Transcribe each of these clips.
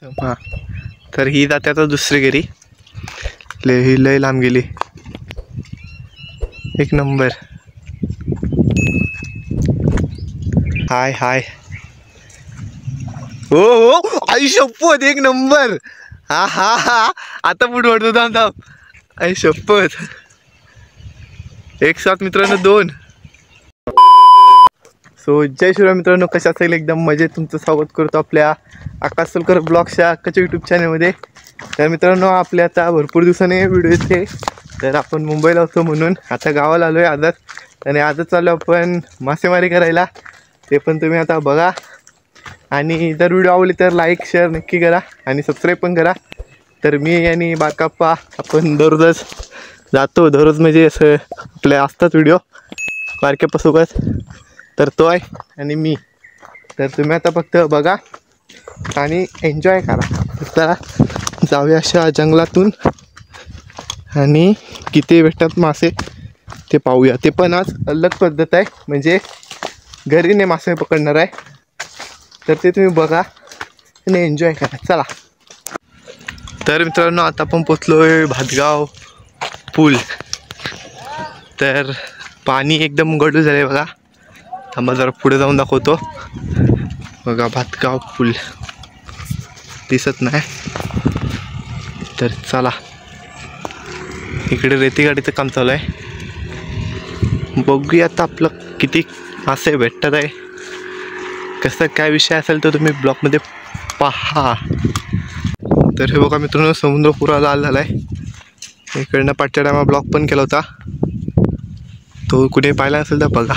हां तर ही जाते आता दुसरी घरी. ही लय लांब गेली. एक नंबर. हाय हाय. हो हो आई शपथ एक नंबर. हा हा हा आता पुढे वाढतो. थांब थांब. आई शपथ. एक साथ मित्रांनो 2. सो जय शिवराय मित्रांनो, कशा असेल एकदम मजेत. तुमचं स्वागत करतो आपल्या आकाश सोलकर ब्लॉग्सच्या हक्काच्या यूट्यूब चॅनलमध्ये. तर मित्रांनो आपले आता भरपूर दिवसाने व्हिडिओ येते. तर आपण मुंबईला होतो म्हणून आता गावाला आलो आहे आजच. आणि आजच चाललो आपण मासेमारी करायला. ते पण तुम्ही आता बघा. आणि जर व्हिडिओ आवडली तर लाईक शेअर नक्की करा आणि सबस्क्राईब पण करा. तर मी आणि बाकाप्पा आपण दररोजच जातो. दररोज म्हणजे असं आपले असतात व्हिडिओ बारक्यापासोबत. तर तो आहे आणि मी. तर तुम्ही आता फक्त बघा आणि एन्जॉय करा. तर जाऊया अशा जंगलातून आणि किती भेटतात मासे ते पाहूया. ते पण आज अलग पद्धत आहे, म्हणजे घरीने मासे पकडणार आहे. तर ते तुम्ही बघा आणि एन्जॉय करा. चला. तर मित्रांनो आता आपण पोचलो आहे भातगाव पूल. तर पाणी एकदम गढूळ झालं आहे बघा. थांबा जरा पुढे जाऊन दाखवतो. बघा भातगाव पूल दिसत नाही. तर चला. इकडे रेती गाडीचं काम चालू आहे. बघूया आता आपलं किती मासे भेटतात आहे. कसं काय विषय असेल तर तुम्ही ब्लॉगमध्ये पहा. तर हे बघा मित्रांनो समुद्र पुरा लाल झाला आहे. इकडनं पाठच्या टायमा ब्लॉग पण केला होता, तो कुठे पाहिला असेल तर बघा.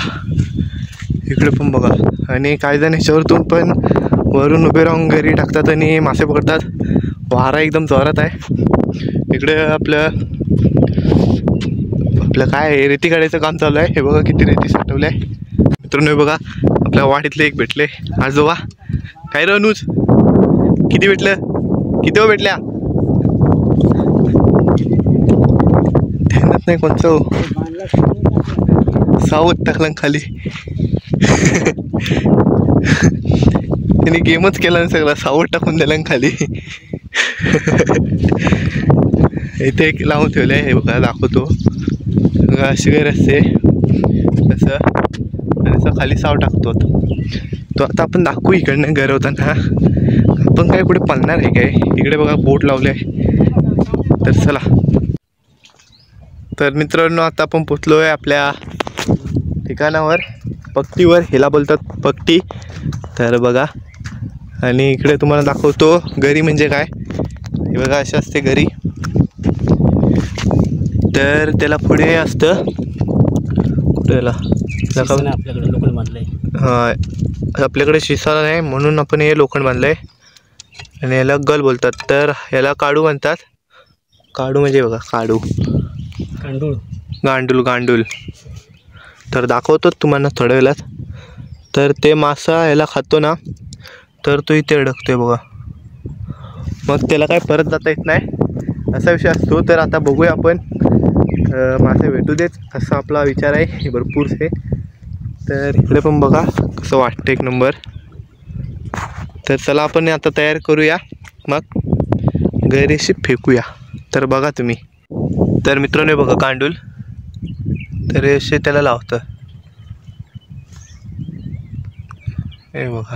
इकडे पण बघा. आणि काही जण ह्याच्यावरतून पण वरून उभे राहून घरी टाकतात आणि मासे पकडतात. वारा एकदम जोरात आहे. इकडे आपलं काय रेती काढायचं काम चालू आहे. हे बघा किती रेती साठवली आहे मित्रांनो. हे बघा आपल्या वाडीतले एक भेटले आजोबा. काय रे अनुज किती भेटलं? किती हो भेटल्या? ध्यानात नाही कोणचं. सावध टाकलं खाली. त्यांनी गेमच केला ना सगळा. सावध टाकून दिला खाली. इथे एक लावून ठेवलं आहे. हे बघा दाखवतो. अशी काही रस्ते असं आणि असं खाली साव टाकतो तो. आता आपण दाखवू इकडनं घर होताना. आपण काय कुठे पळणार आहे काय? इकडे बघा बोट लावले आहे. तर चला. तर मित्रांनो आता आपण पोचलो आहे आपल्या ठिकाणावर, पक्तीवर. ह्याला बोलतात पक्ती. तर बघा. आणि इकडे तुम्हाला दाखवतो घरी म्हणजे काय. हे बघा अशी असते घरी. तर त्याला पुढे असतं त्याला आपल्याकडे लोखंड बांधलंय. हां आपल्याकडे शिसाला नाही म्हणून आपण हे लोखंड बांधलंय. आणि याला गल बोलतात. तर याला काडू म्हणतात. काडू म्हणजे बघा काडू. गांडूळ गांडूळ. तर दाखवतो तुम्हाला थोड्या वेळात. तर ते मासा याला खातो ना, तर तो इथे अडकतोय बघा. मग त्याला काय परत जाता येत नाही असा विषय असतो. तर आता बघूया आपण मासे भेटू देत असा आपला विचार आहे भरपूरसे. तर इकडे पण बघा कसं वाटतं एक नंबर. तर चला आपण आता तयार करूया, मग गैरेशी फेकूया. तर बघा तुम्ही. तर मित्रांनो बघा गांडूळ. तर असे त्याला लावतं. हे बघा.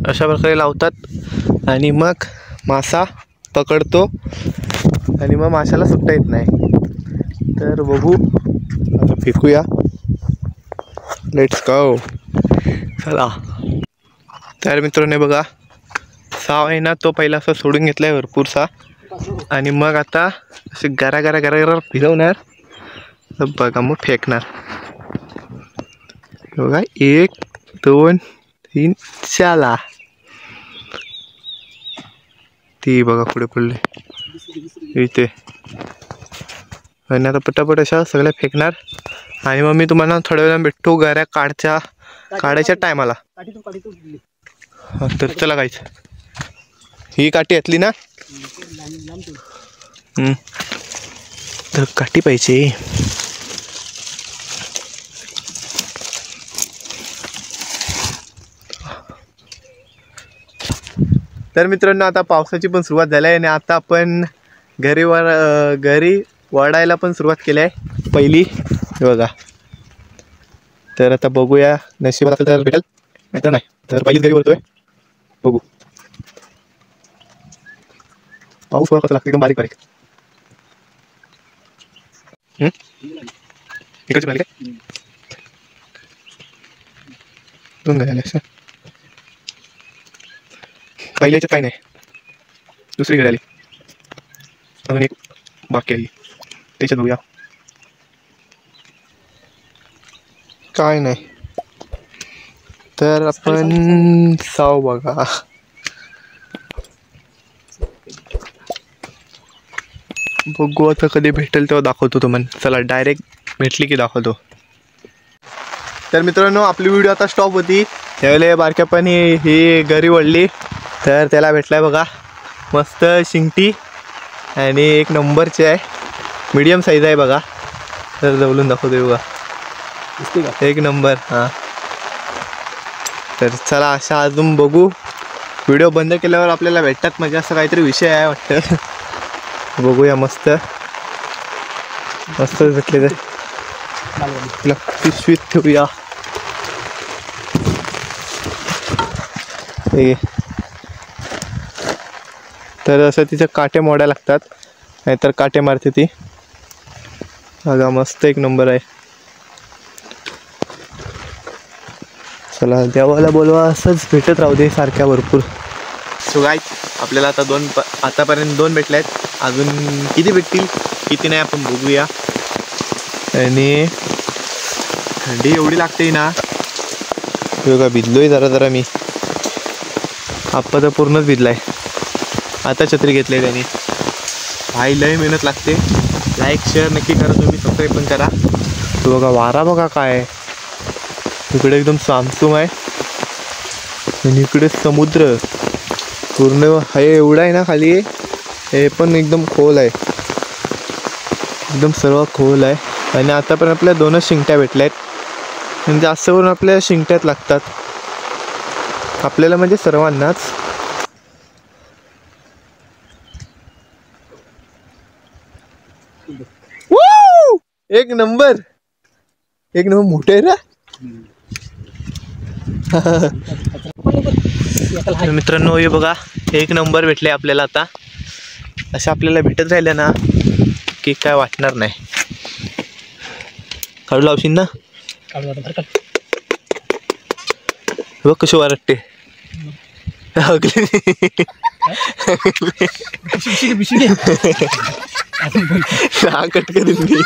अशा प्रकारे लावतात आणि मग मासा पकडतो आणि मग माशाला सुट्टा येत नाही. तर बघू आता फेकूया. Let's go. चला. तर मित्रांनो बघा साव आहे ना, तो पहिला असा सोडून घेतला आहे भरपूरसा. आणि मग आता असे गरा गरा गरा गरा फिरवणार. तर बघा मग फेकणार. बघा 1 2 3 चला. ती बघा पुढे पडले इथे. आणि आता पटापट अशा सगळ्या फेकणार. आणि मग मी तुम्हाला थोड्या वेळाने भेटतो गऱ्या काढायच्या टायमाला. तर चला गाईच. ही काठी घेतली ना. तर काठी पाहिजे. तर मित्रांनो आता पावसाची पण सुरुवात झाली आहे आणि आता आपण घरी वळायला पण सुरुवात केली आहे पहिली, हे बघा. तर आता बघूया, नशिबात असेल तर भेटेल, नाही तर नाही. तर पहिलीच घरी वळतोय, बघू. पाऊस बघा कसा लागतो, एकदम बारीक बारीक. इकडची पाहिली काय? दोन घरी आले. पहिल्या याच्यात काही नाही, दुसरी घरी आली, अजून एक बाकी आहे, त्याच्यात बघूया. काय नाही. तर आपण साव बघा, बघू आता कधी भेटेल तेव्हा दाखवतो तुम्हाला. चला डायरेक्ट भेटली की दाखवतो. तर मित्रांनो आपली व्हिडिओ आता स्टॉप होती, त्यावेळेला बारक्यापणी ही घरी वळली. तर त्याला भेटलाय बघा मस्त शिंगटी आणि एक नंबरची आहे, मीडियम साईज आहे बघा. तर जवळून दाखवतो बघा, एक नंबर. हां तर चला अशा अजून बघू. व्हिडिओ बंद केल्यावर आपल्याला भेटतात म्हणजे असं काहीतरी विषय आहे वाटतं. बघूया, मस्त मस्त भेटले तर पिशवीत ठेवूया. तर असं तिच्या काटे मोडायला लागतात, नाहीतर काटे मारते ती. बघा मस्त एक नंबर आहे. चला देवाला बोलवा, असंच भेटत राहू दे सारख्या भरपूर. सो गाईज आपल्याला आता आतापर्यंत दोन भेटले आहेत, अजून किती भेटतील किती नाही आपण बघूया. आणि थंडी एवढी लागते ना, बघा भिजलोय जरा जरा मी. आप्पा तर पूर्णच भिजलाय. आता छत्री घेतली आहे त्याने. भाई लय मेहनत लागते. लाईक शेअर नक्की करा तुम्ही, सबस्क्राईब पण करा. तो बघा वारा बघा काय आहे, इकडे एकदम सामसूम आहे आणि इकडे समुद्र पूर्ण हे एवढा आहे ना खाली. हे पण एकदम खोल आहे, एकदम सर्व खोल आहे. आणि आतापर्यंत आपल्या दोनच शिंगट्या भेटल्या आहेत, म्हणजे जास्त करून आपल्या शिंगट्यात लागतात आपल्याला, म्हणजे सर्वांनाच. एक नंबर, एक नंबर मोठे आहे ना. मित्रांनो हे बघा एक नंबर भेटले आपल्याला. आता असं आपल्याला भेटत राहिलं ना की काय वाटणार नाही. काढू लावशील ना, बघ कशी वाटते. कट करीन मी.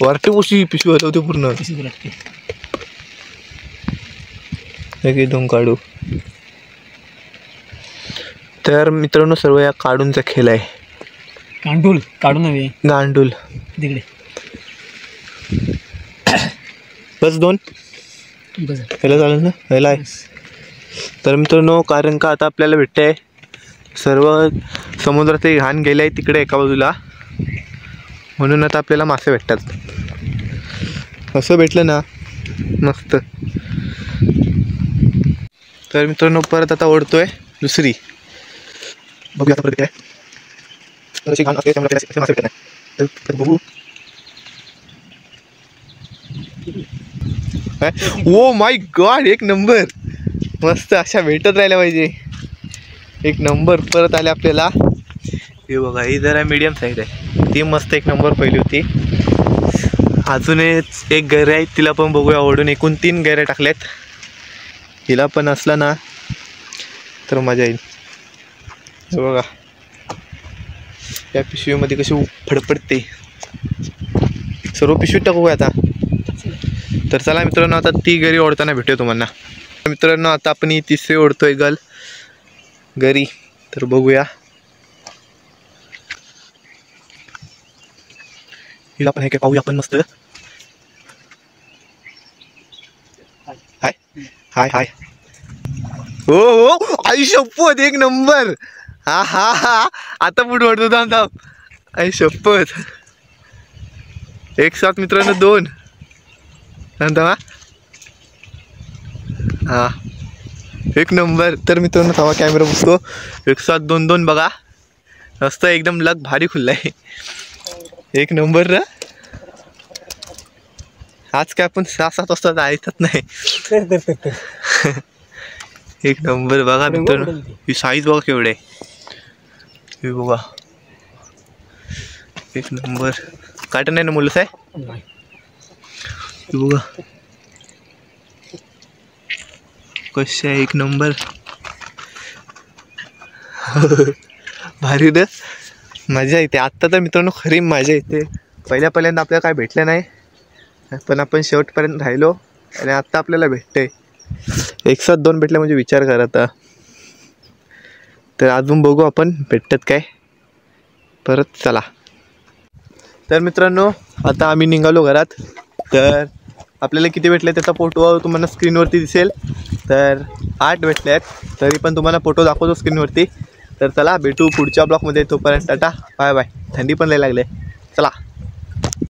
वरटी उशी पिशवी हलवते पूर्ण. एकदम काढू. तर मित्रांनो सर्व या काढूनचा खेळ आहे. गांडूल काढू नव्हे, गांडूल तिकडे बस दोन ह्याला चालेल ना, ह्याला आहे. तर मित्रांनो कारण का आता आपल्याला भेटतंय सर्व समुद्राचे घाण गेले आहे तिकडे एका बाजूला, म्हणून आता आपल्याला मासे भेटतात. असं भेटलं ना मस्त. तर मित्रांनो परत आता ओढतोय दुसरी, बघूया आता परत काय. तर अशी घाण असते त्यामुळे असे मासे भेटत नाही. तर बघू. ओ माय गॉड, एक नंबर. मस्त अशा भेटत राहिल्या पाहिजे. एक नंबर परत आले आपल्याला. हे बघा ही जरा मीडियम साईज आहे, ती मस्त एक नंबर पहिली होती. अजून एक गैर आहे, तिला पण बघूया ओढून. एकूण 3 गैऱ्या टाकल्यात. हिला पण असला ना तर मजा येईल. हे बघा या पिशवीमध्ये कशी फडफडते. सर्व पिशवीत टाकू आता. तर चला मित्रांनो आता ती गरी ओढताना भेटूया तुम्हाला. मित्रांनो आता आपण ही तिसरी ओढतोय गरी. तर बघूया, हिला पण आहे काय पाहूया आपण. मस्त हाय हाय हाय. हो हो आई शपथ, एक नंबर. हा हा हा आता पुढे ओढतो. थांब थांब, आई शपथ. एक साथ मित्रांनो 2. हा एक नंबर. तर मित्रांनो थांबा कॅमेरा बसतो. 107-2-2 बघा. रस्ता एकदम लग भारी खुल्ला आहे. एक नंबर रा. आज काय आपण 6-7 वाजता जायचंच नाही. एक नंबर बघा मित्रांनो. ही साईज बघा केवढे हे बघा. एक नंबर. काटन आहे ना मुलंच आहे हे बघा कसे आहे. एक नंबर भारी रे. मजा येते आत्ता तर मित्रांनो खरी मजा येते. पहिल्यांदा आपल्याला काय भेटलं नाही पण आपण शेवटपर्यंत राहिलो आणि आत्ता आपल्याला भेटतंय. 1-7-2 भेटलं म्हणजे विचार करा आता. तर अजून बघू आपण भेटतात काय परत. चला तर मित्रांनो आता आम्ही निघालो घरात. तर आपल्याला किती भेटले त्याचा फोटो तुम्हाला स्क्रीनवरती दिसेल. तर 8 भेटले आहेत. तरी पण तुम्हाला फोटो दाखवतो स्क्रीनवरती. तर चला भेटू पुढच्या ब्लॉगमध्ये. तोपर्यंत टाटा बाय बाय. थंडी पण लय लागले. चला.